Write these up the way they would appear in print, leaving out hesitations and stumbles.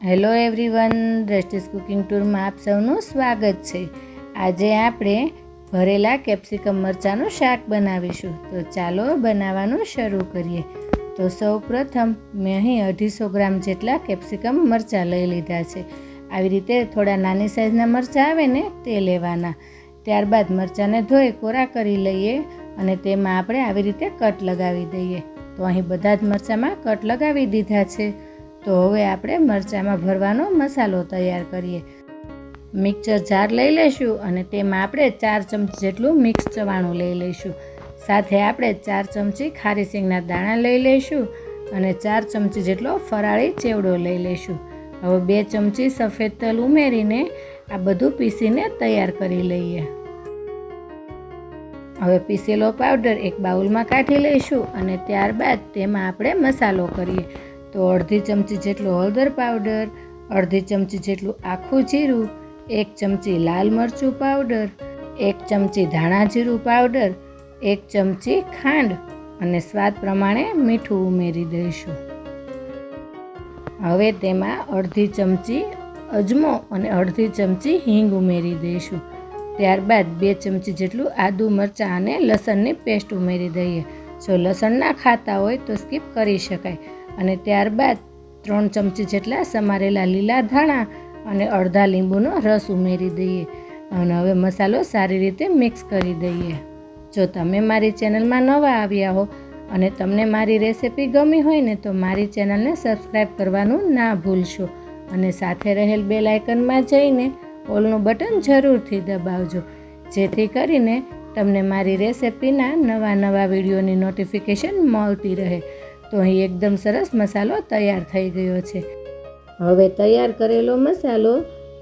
Hello everyone, દ્રષ્ટિસ cooking ટૂરમાં આપ સૌનું સ્વાગત છે। આજે આપણે ભરેલા કેપ્સિકમ મરચાંનું શાક બનાવીશું। તો ચાલો બનાવવાનું શરૂ કરીએ। તો સૌ પ્રથમ મેં અહીં 250 ગ્રામ જેટલા કેપ્સિકમ મરચાં લઈ લીધા છે। આવી રીતે થોડા નાની સાઇઝના મરચાં આવે ને તે લેવાના। ત્યારબાદ મરચાંને ધોઈ કોરા કરી લઈએ અને તેમાં આપણે આવી રીતે કટ લગાવી દઈએ। તો અહીં બધા જ મરચાંમાં કટ લગાવી દીધા છે। તો હવે આપણે મરચાંમાં ભરવાનો મસાલો તૈયાર કરીએ। મિક્સર જાર લઈ લઈશું અને તેમાં આપણે 4 ચમચી જેટલું મિક્સ ચવાણું લઈ લઈશું। સાથે આપણે 4 ચમચી ખારી સિંગના દાણા લઈ લઈશું અને 4 ચમચી જેટલો ફરાળી ચેવડો લઈ લઈશું। હવે 2 ચમચી સફેદ તલ ઉમેરીને આ બધું પીસીને તૈયાર કરી લઈએ। હવે પીસેલો પાવડર એક બાઉલમાં કાઢી લઈશું અને ત્યારબાદ તેમાં આપણે મસાલો કરીએ। તો અડધી ચમચી જેટલો હળદર પાવડર, અડધી ચમચી જેટલું આખું જીરું, 1 ચમચી લાલ મરચું પાવડર, 1 ચમચી ધાણા જીરું પાવડર, 1 ચમચી ખાંડ અને સ્વાદ પ્રમાણે મીઠું ઉમેરી દઈશું। હવે તેમાં અડધી ચમચી અજમો અને અડધી ચમચી હિંગ ઉમેરી દઈશું। ત્યારબાદ 2 ચમચી જેટલું આદુ મરચાં અને લસણની પેસ્ટ ઉમેરી દઈએ। જો લસણ ના ખાતા હોય તો સ્કીપ કરી શકાય। અને ત્યારબાદ 3 ચમચી જેટલા સમારેલા લીલા ધાણા અને અડધા લીંબુનો રસ ઉમેરી દઈએ અને હવે મસાલો સારી રીતે મિક્સ કરી દઈએ। જો તમે મારી ચેનલમાં નવા આવ્યા હો અને તમને મારી રેસિપી ગમી હોય ને તો મારી ચેનલને સબસ્ક્રાઈબ કરવાનું ના ભૂલશો અને સાથે રહેલ બેલ આઇકનમાં જઈને ઓલનું બટન જરૂરથી દબાવજો, જેથી કરીને તમને મારી રેસિપીના નવા વિડીયોની નોટિફિકેશન મળતી રહે। તો અહીં એકદમ સરસ મસાલો તૈયાર થઈ ગયો છે। હવે તૈયાર કરેલો મસાલો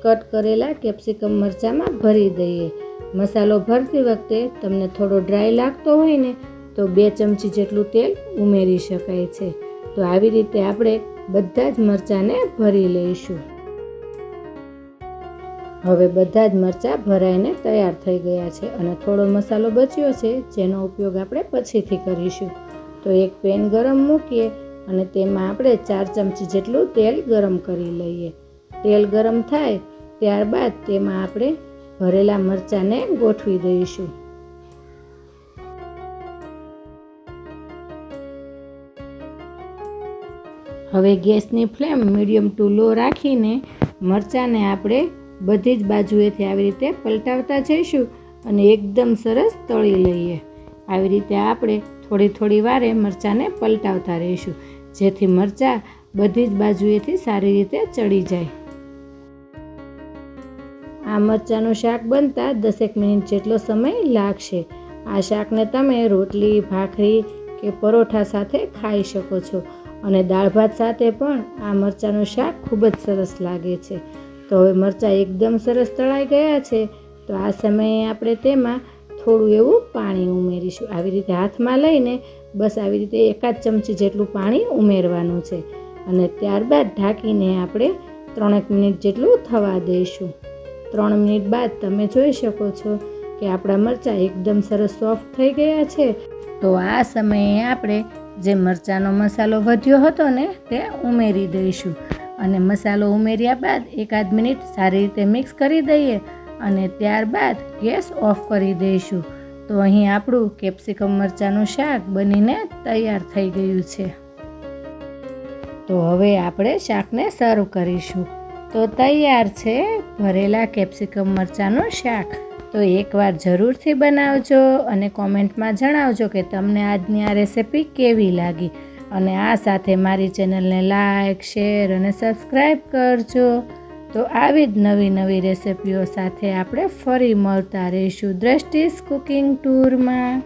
કટ કરેલા કેપ્સિકમ મરચાંમાં ભરી દઈએ। મસાલો ભરતી વખતે તમને થોડો ડ્રાય લાગતો હોય ને તો 2 ચમચી જેટલું તેલ ઉમેરી શકાય છે। તો આવી રીતે આપણે બધા જ મરચાંને ભરી લઈશું। હવે બધા જ મરચાં ભરાઈને તૈયાર થઈ ગયા છે અને થોડો મસાલો બચ્યો છે જેનો ઉપયોગ આપણે પછીથી કરીશું। તો એક પેન ગરમ મૂકીએ અને તેમાં આપણે 4 ચમચી જેટલું તેલ ગરમ કરી લઈએ। તેલ ગરમ થાય ત્યારબાદ તેમાં આપણે ભરેલા મરચાંને ગોઠવી દઈશું। હવે ગેસની ફ્લેમ મીડિયમ ટુ લો રાખીને મરચાંને આપણે બધી જ બાજુએથી આવી રીતે પલટાવતા જઈશું અને એકદમ સરસ તળી લઈએ। આવી રીતે આપણે થોડી વારે મરચાંને પલટાવતા રહીશું, જેથી મરચાં બધી જ બાજુએથી સારી રીતે ચડી જાય। આ મરચાંનું શાક બનતા 10 મિનિટ જેટલો સમય લાગશે। આ શાકને તમે રોટલી, ભાખરી કે પરોઠા સાથે ખાઈ શકો છો અને દાળ ભાત સાથે પણ આ મરચાંનું શાક ખૂબ જ સરસ લાગે છે। તો હવે મરચાં એકદમ સરસ તળાઈ ગયા છે। તો આ સમયે આપણે તેમાં થોડું એવું પાણી ઉમેરીશું। આવી રીતે હાથમાં લઈને બસ આવી રીતે 1 ચમચી જેટલું પાણી ઉમેરવાનું છે અને ત્યારબાદ ઢાંકીને આપણે 3 મિનિટ જેટલું થવા દઈશું। 3 મિનિટ બાદ તમે જોઈ શકો છો કે આપણા મરચાં એકદમ સરસ સોફ્ટ થઈ ગયા છે। તો આ સમયે આપણે જે મરચાંનો મસાલો વધ્યો હતો ને તે ઉમેરી દઈશું અને મસાલો ઉમેર્યા બાદ 1 મિનિટ સારી રીતે મિક્સ કરી દઈએ અને ત્યારબાદ ગેસ ઓફ કરી દઈશું। તો અહીં આપણું કેપ્સિકમ મરચાંનું શાક બનીને તૈયાર થઈ ગયું છે। તો હવે આપણે શાકને સર્વ કરીશું। તો તૈયાર છે ભરેલા કેપ્સિકમ મરચાંનું શાક। તો એકવાર જરૂરથી બનાવજો અને કોમેન્ટમાં જણાવજો કે તમને આજની આ રેસિપી કેવી લાગી અને આ સાથે મારી ચેનલને લાઈક, શેર અને સબસ્ક્રાઈબ કરજો। તો આવી જ નવી રેસિપીઓ સાથે આપણે ફરી મળતા રહીશું દ્રષ્ટિસ કુકિંગ ટૂરમાં।